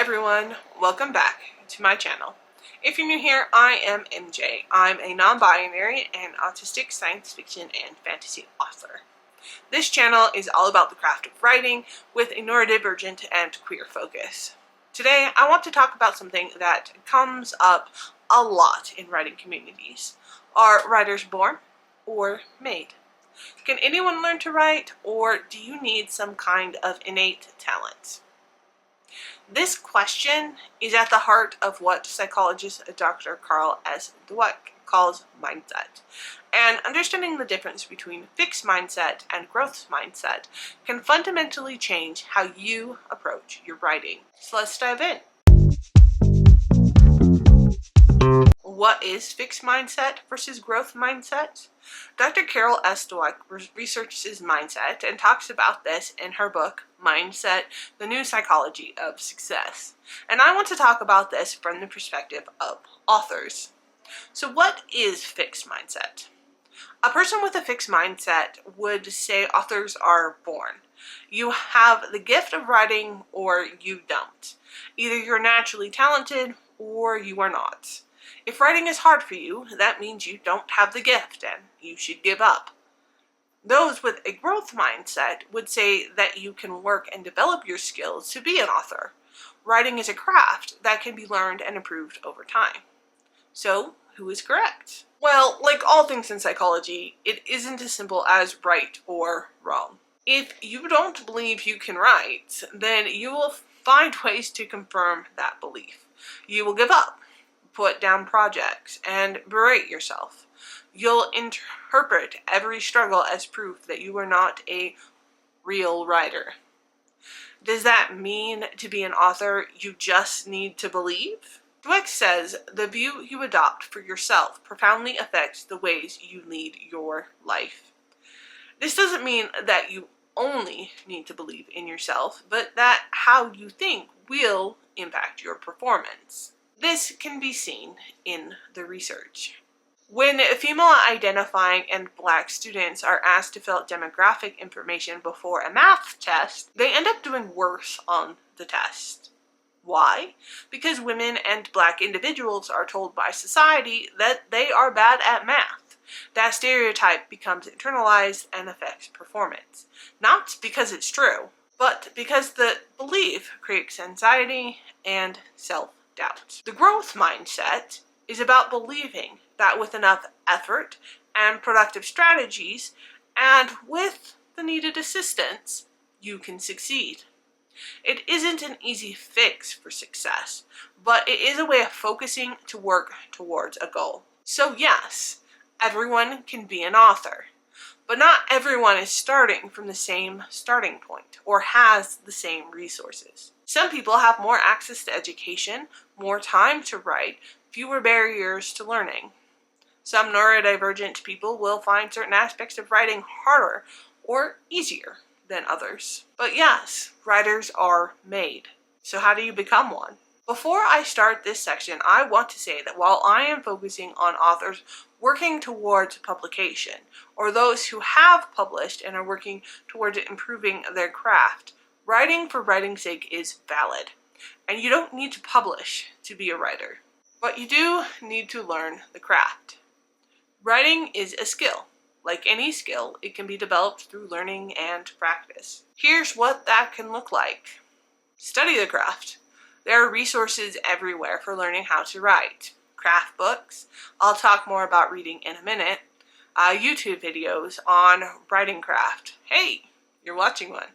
everyone, welcome back to my channel. If you're new here, I am MJ. I'm a non-binary and autistic science fiction and fantasy author. This channel is all about the craft of writing with a neurodivergent and queer focus. Today, I want to talk about something that comes up a lot in writing communities. Are writers born or made? Can anyone learn to write, or do you need some kind of innate talent? This question is at the heart of what psychologist Dr. Carl S. Dweck calls mindset. And understanding the difference between fixed mindset and growth mindset can fundamentally change how you approach your writing. So let's dive in. What is fixed mindset versus growth mindset? Dr. Carol S. Dweck researches mindset and talks about this in her book, Mindset, The New Psychology of Success. And I want to talk about this from the perspective of authors. So what is fixed mindset? A person with a fixed mindset would say authors are born. You have the gift of writing or you don't. Either you're naturally talented or you are not. If writing is hard for you, that means you don't have the gift and you should give up. Those with a growth mindset would say that you can work and develop your skills to be an author. Writing is a craft that can be learned and improved over time. So, who is correct? Well, like all things in psychology, it isn't as simple as right or wrong. If you don't believe you can write, then you will find ways to confirm that belief. You will give up, put down projects, and berate yourself. You'll interpret every struggle as proof that you are not a real writer. Does that mean to be an author, you just need to believe? Dweck says the view you adopt for yourself profoundly affects the ways you lead your life. This doesn't mean that you only need to believe in yourself, but that how you think will impact your performance. This can be seen in the research. When female identifying and Black students are asked to fill out demographic information before a math test, they end up doing worse on the test. Why? Because women and Black individuals are told by society that they are bad at math. That stereotype becomes internalized and affects performance. Not because it's true, but because the belief creates anxiety and self-doubt. The growth mindset is about believing that with enough effort and productive strategies, and with the needed assistance, you can succeed. It isn't an easy fix for success, but it is a way of focusing to work towards a goal. So yes, everyone can be an author, but not everyone is starting from the same starting point or has the same resources. Some people have more access to education, more time to write, fewer barriers to learning. Some neurodivergent people will find certain aspects of writing harder or easier than others. But yes, writers are made. So how do you become one? Before I start this section, I want to say that while I am focusing on authors working towards publication, or those who have published and are working towards improving their craft, writing for writing's sake is valid. And you don't need to publish to be a writer. But you do need to learn the craft. Writing is a skill. Like any skill, it can be developed through learning and practice. Here's what that can look like. Study the craft. There are resources everywhere for learning how to write. Craft books. I'll talk more about reading in a minute. YouTube videos on writing craft. Hey, you're watching one.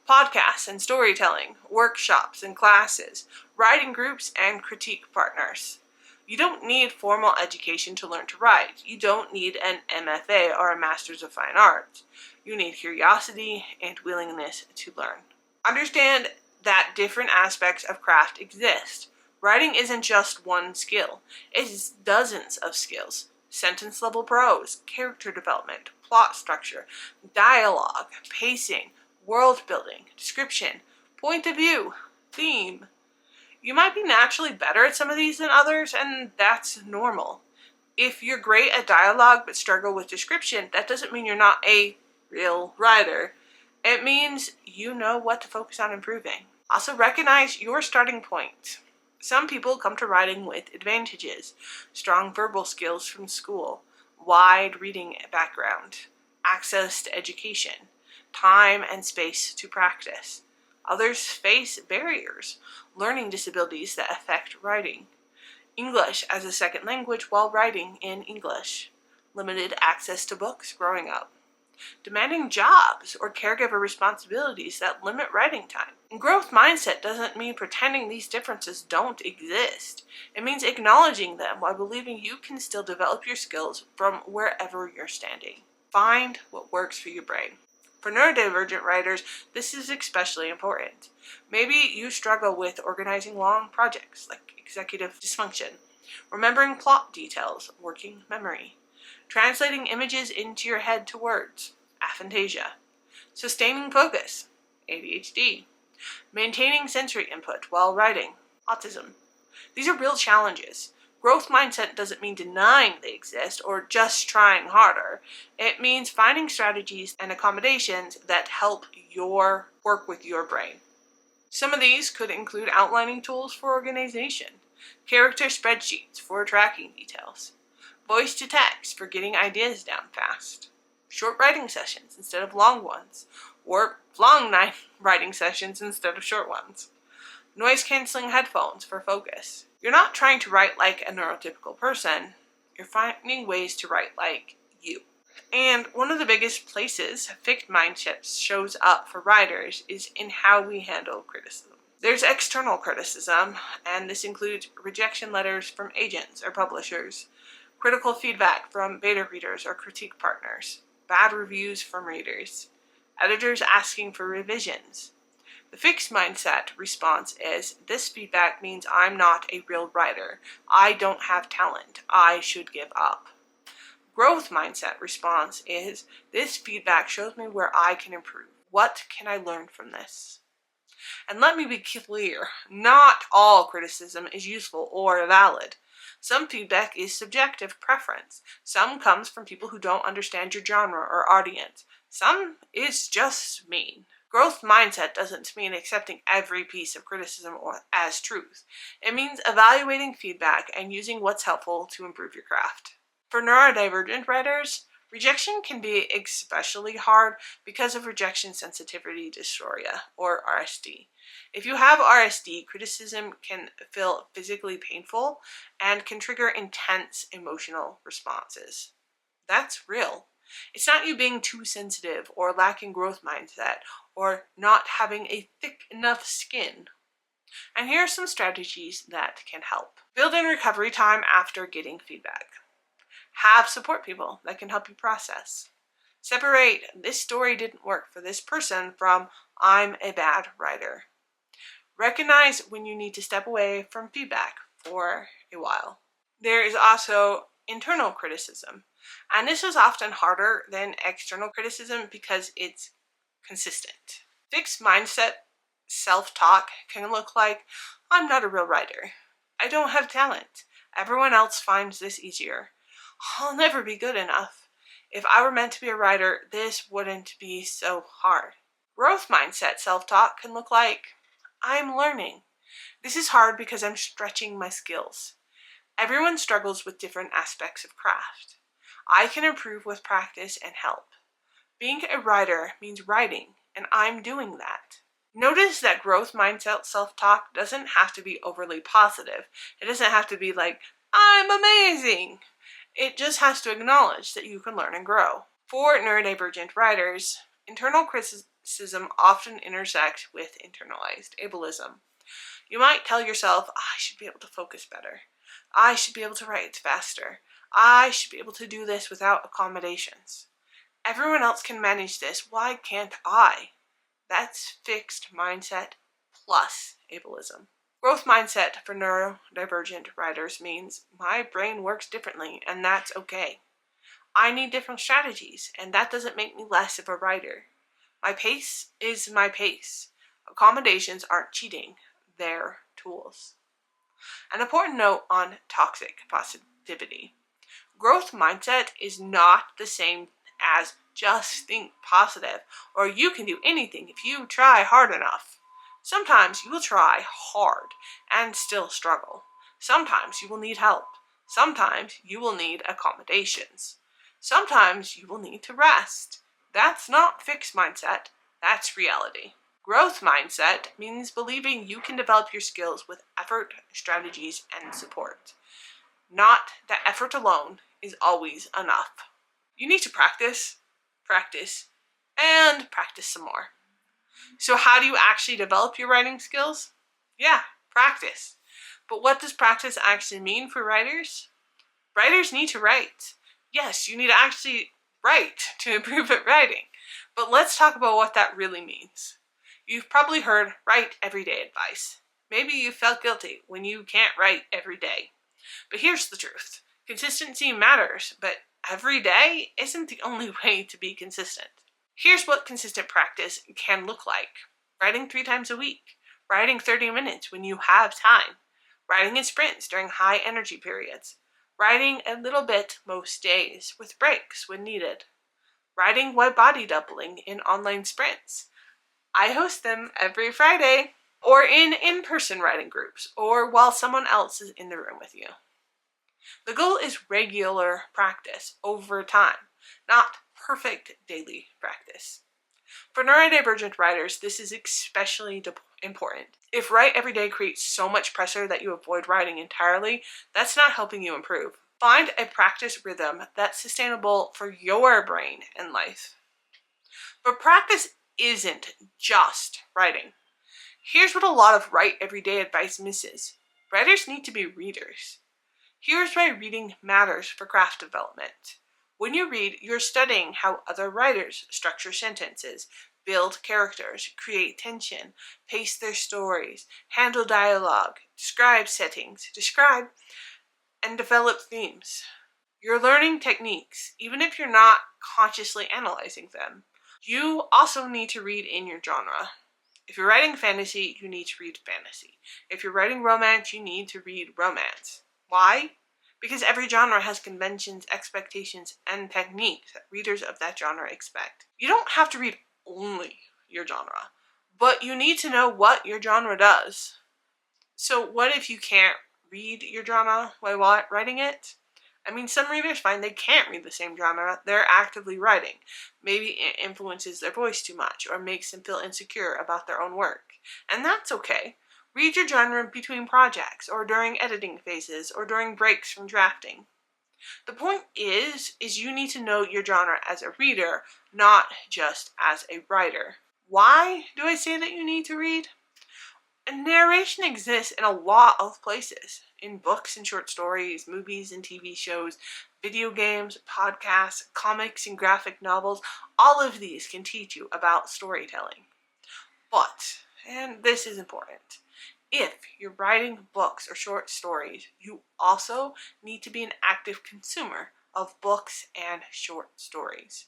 Podcasts and storytelling, workshops and classes, writing groups and critique partners. You don't need formal education to learn to write. You don't need an MFA or a Master's of Fine Arts. You need curiosity and willingness to learn. Understand that different aspects of craft exist. Writing isn't just one skill. It is dozens of skills. Sentence level prose, character development, plot structure, dialogue, pacing, world building, description, point of view, theme. You might be naturally better at some of these than others, and that's normal. If you're great at dialogue but struggle with description, that doesn't mean you're not a real writer. It means you know what to focus on improving. Also recognize your starting point. Some people come to writing with advantages: strong verbal skills from school, wide reading background, access to education, time and space to practice. Others face barriers, learning disabilities that affect writing, English as a second language while writing in English, limited access to books growing up, demanding jobs or caregiver responsibilities that limit writing time. And growth mindset doesn't mean pretending these differences don't exist. It means acknowledging them while believing you can still develop your skills from wherever you're standing. Find what works for your brain. For neurodivergent writers, this is especially important. Maybe you struggle with organizing long projects like executive dysfunction, remembering plot details, working memory, translating images into your head to words, aphantasia, sustaining focus, ADHD, maintaining sensory input while writing, autism. These are real challenges. Growth mindset doesn't mean denying they exist or just trying harder. It means finding strategies and accommodations that help your work with your brain. Some of these could include outlining tools for organization, character spreadsheets for tracking details, voice to text for getting ideas down fast, short writing sessions instead of long ones, or long night writing sessions instead of short ones, noise-canceling headphones for focus. You're not trying to write like a neurotypical person, you're finding ways to write like you. And one of the biggest places fixed mindset shows up for writers is in how we handle criticism. There's external criticism, and this includes rejection letters from agents or publishers, critical feedback from beta readers or critique partners, bad reviews from readers, editors asking for revisions. The fixed mindset response is, this feedback means I'm not a real writer. I don't have talent. I should give up. Growth mindset response is, this feedback shows me where I can improve. What can I learn from this? And let me be clear, not all criticism is useful or valid. Some feedback is subjective preference. Some comes from people who don't understand your genre or audience. Some is just mean. Growth mindset doesn't mean accepting every piece of criticism as truth. It means evaluating feedback and using what's helpful to improve your craft. For neurodivergent writers, rejection can be especially hard because of rejection sensitivity dysphoria, or RSD. If you have RSD, criticism can feel physically painful and can trigger intense emotional responses. That's real. It's not you being too sensitive or lacking growth mindset or not having a thick enough skin. And here are some strategies that can help. Build in recovery time after getting feedback. Have support people that can help you process. Separate this story didn't work for this person from I'm a bad writer. Recognize when you need to step away from feedback for a while. There is also internal criticism, and this is often harder than external criticism because it's consistent. Fixed mindset self-talk can look like, I'm not a real writer. I don't have talent. Everyone else finds this easier. I'll never be good enough. If I were meant to be a writer, this wouldn't be so hard. Growth mindset self-talk can look like, I'm learning. This is hard because I'm stretching my skills. Everyone struggles with different aspects of craft. I can improve with practice and help. Being a writer means writing, and I'm doing that. Notice that growth mindset self-talk doesn't have to be overly positive. It doesn't have to be like, I'm amazing. It just has to acknowledge that you can learn and grow. For neurodivergent writers, internal criticism often intersects with internalized ableism. You might tell yourself, I should be able to focus better. I should be able to write faster. I should be able to do this without accommodations. Everyone else can manage this. Why can't I? That's fixed mindset plus ableism. Growth mindset for neurodivergent writers means my brain works differently, and that's okay. I need different strategies, and that doesn't make me less of a writer. My pace is my pace. Accommodations aren't cheating, they're tools. An important note on toxic positivity. Growth mindset is not the same as just think positive, or you can do anything if you try hard enough. Sometimes you will try hard and still struggle. Sometimes you will need help. Sometimes you will need accommodations. Sometimes you will need to rest. That's not fixed mindset, that's reality. Growth mindset means believing you can develop your skills with effort, strategies, and support. Not that effort alone is always enough. You need to practice, practice, and practice some more. So how do you actually develop your writing skills? Yeah, practice. But what does practice actually mean for writers? Writers need to write. Yes, you need to actually write to improve at writing. But let's talk about what that really means. You've probably heard write everyday advice. Maybe you felt guilty when you can't write every day. But here's the truth. Consistency matters, but every day isn't the only way to be consistent. Here's what consistent practice can look like. Writing 3 times a week. Writing 30 minutes when you have time. Writing in sprints during high energy periods. Writing a little bit most days with breaks when needed. Writing while body doubling in online sprints. I host them every Friday. Or in-person writing groups, or while someone else is in the room with you. The goal is regular practice over time, not perfect daily practice. For neurodivergent writers, this is especially important. If write every day creates so much pressure that you avoid writing entirely, that's not helping you improve. Find a practice rhythm that's sustainable for your brain and life. But practice isn't just writing. Here's what a lot of write everyday advice misses. Writers need to be readers. Here's why reading matters for craft development. When you read, you're studying how other writers structure sentences, build characters, create tension, pace their stories, handle dialogue, describe settings, and develop themes. You're learning techniques, even if you're not consciously analyzing them. You also need to read in your genre. If you're writing fantasy, you need to read fantasy. If you're writing romance, you need to read romance. Why? Because every genre has conventions, expectations, and techniques that readers of that genre expect. You don't have to read only your genre, but you need to know what your genre does. So what if you can't read your genre while writing it? I mean, some readers find they can't read the same genre they're actively writing. Maybe it influences their voice too much or makes them feel insecure about their own work. And that's okay. Read your genre between projects or during editing phases or during breaks from drafting. The point is you need to know your genre as a reader, not just as a writer. Why do I say that you need to read? And narration exists in a lot of places. In books and short stories, movies and TV shows, video games, podcasts, comics and graphic novels, all of these can teach you about storytelling. But, and this is important, if you're writing books or short stories, you also need to be an active consumer of books and short stories.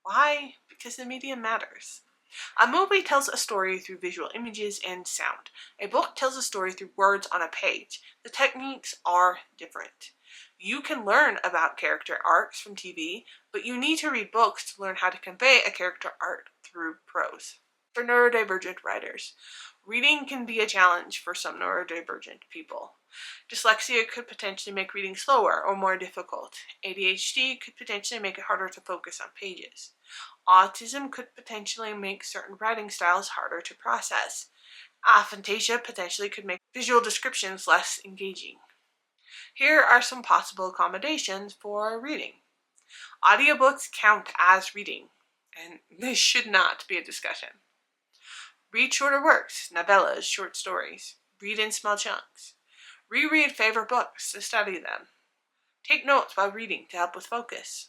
Why? Because the medium matters. A movie tells a story through visual images and sound. A book tells a story through words on a page. The techniques are different. You can learn about character arcs from TV, but you need to read books to learn how to convey a character arc through prose. For neurodivergent writers, reading can be a challenge for some neurodivergent people. Dyslexia could potentially make reading slower or more difficult. ADHD could potentially make it harder to focus on pages. Autism could potentially make certain writing styles harder to process. Aphantasia potentially could make visual descriptions less engaging. Here are some possible accommodations for reading. Audiobooks count as reading, and this should not be a discussion. Read shorter works, novellas, short stories. Read in small chunks. Reread favorite books to study them. Take notes while reading to help with focus.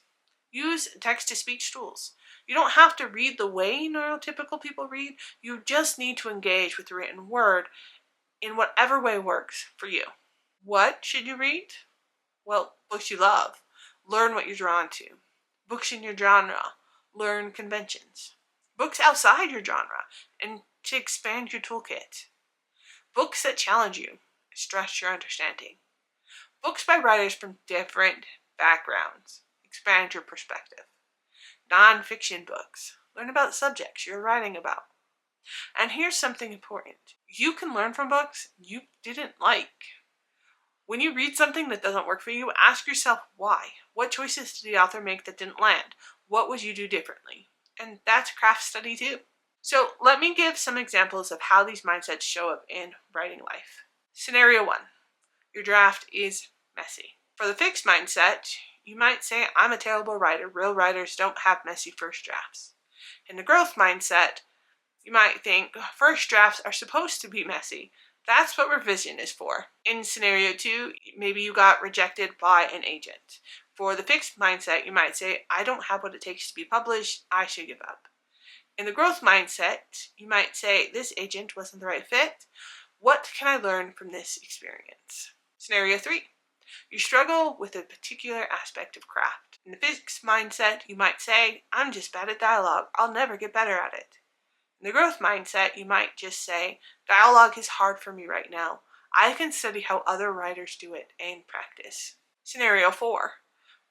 Use text-to-speech tools. You don't have to read the way neurotypical people read. You just need to engage with the written word in whatever way works for you. What should you read? Well, books you love. Learn what you're drawn to. Books in your genre. Learn conventions. Books outside your genre and to expand your toolkit. Books that challenge you. Stretch your understanding. Books by writers from different backgrounds. Expand your perspective. Non-fiction books. Learn about subjects you're writing about. And here's something important. You can learn from books you didn't like. When you read something that doesn't work for you, ask yourself why. What choices did the author make that didn't land? What would you do differently? And that's craft study too. So let me give some examples of how these mindsets show up in writing life. Scenario 1. Your draft is messy. For the fixed mindset, you might say, I'm a terrible writer. Real writers don't have messy first drafts. In the growth mindset, you might think, first drafts are supposed to be messy. That's what revision is for. In scenario 2, maybe you got rejected by an agent. For the fixed mindset, you might say, I don't have what it takes to be published. I should give up. In the growth mindset, you might say, this agent wasn't the right fit. What can I learn from this experience? Scenario 3. You struggle with a particular aspect of craft. In the fixed mindset, you might say, I'm just bad at dialogue. I'll never get better at it. In the growth mindset, you might just say, dialogue is hard for me right now. I can study how other writers do it and practice. Scenario 4.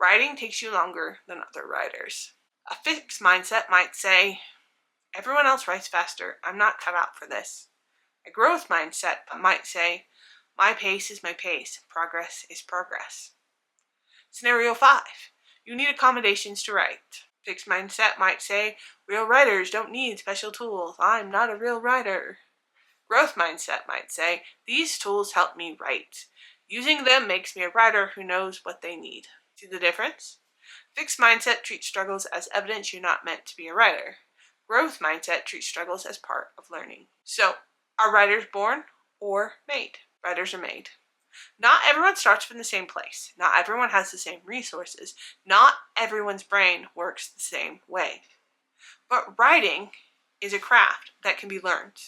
Writing takes you longer than other writers. A fixed mindset might say, everyone else writes faster. I'm not cut out for this. A growth mindset might say, my pace is my pace. Progress is progress. Scenario 5. You need accommodations to write. Fixed mindset might say, real writers don't need special tools. I'm not a real writer. Growth mindset might say, these tools help me write. Using them makes me a writer who knows what they need. See the difference? Fixed mindset treats struggles as evidence you're not meant to be a writer. Growth mindset treats struggles as part of learning. So, are writers born or made? Writers are made. Not everyone starts from the same place. Not everyone has the same resources. Not everyone's brain works the same way. But writing is a craft that can be learned.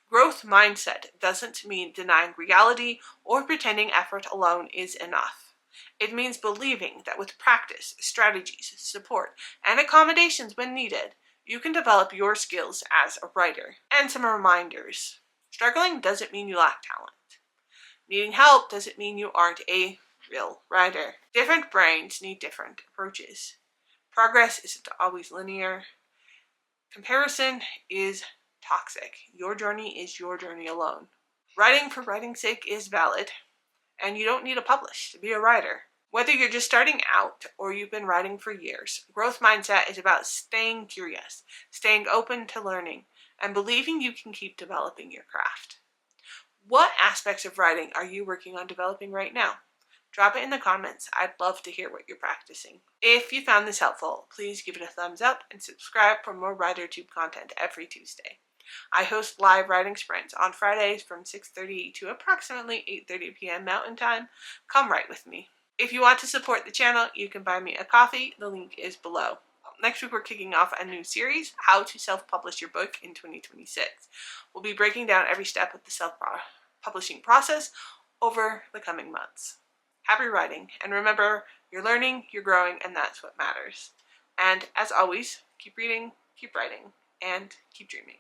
Growth mindset doesn't mean denying reality or pretending effort alone is enough. It means believing that with practice, strategies, support, and accommodations when needed, you can develop your skills as a writer. And some reminders. Struggling doesn't mean you lack talent. Needing help doesn't mean you aren't a real writer. Different brains need different approaches. Progress isn't always linear. Comparison is toxic. Your journey is your journey alone. Writing for writing's sake is valid, and you don't need to publish to be a writer. Whether you're just starting out or you've been writing for years, growth mindset is about staying curious, staying open to learning, and believing you can keep developing your craft. What aspects of writing are you working on developing right now? Drop it in the comments. I'd love to hear what you're practicing. If you found this helpful, please give it a thumbs up and subscribe for more WriterTube content every Tuesday. I host live writing sprints on Fridays from 6:30 to approximately 8:30 p.m. Mountain Time. Come write with me. If you want to support the channel, you can buy me a coffee. The link is below. Next week we're kicking off a new series, How to Self-Publish Your Book in 2026. We'll be breaking down every step of the self-publishing process over the coming months. Happy writing, and remember, you're learning, you're growing, and that's what matters. And as always, keep reading, keep writing, and keep dreaming.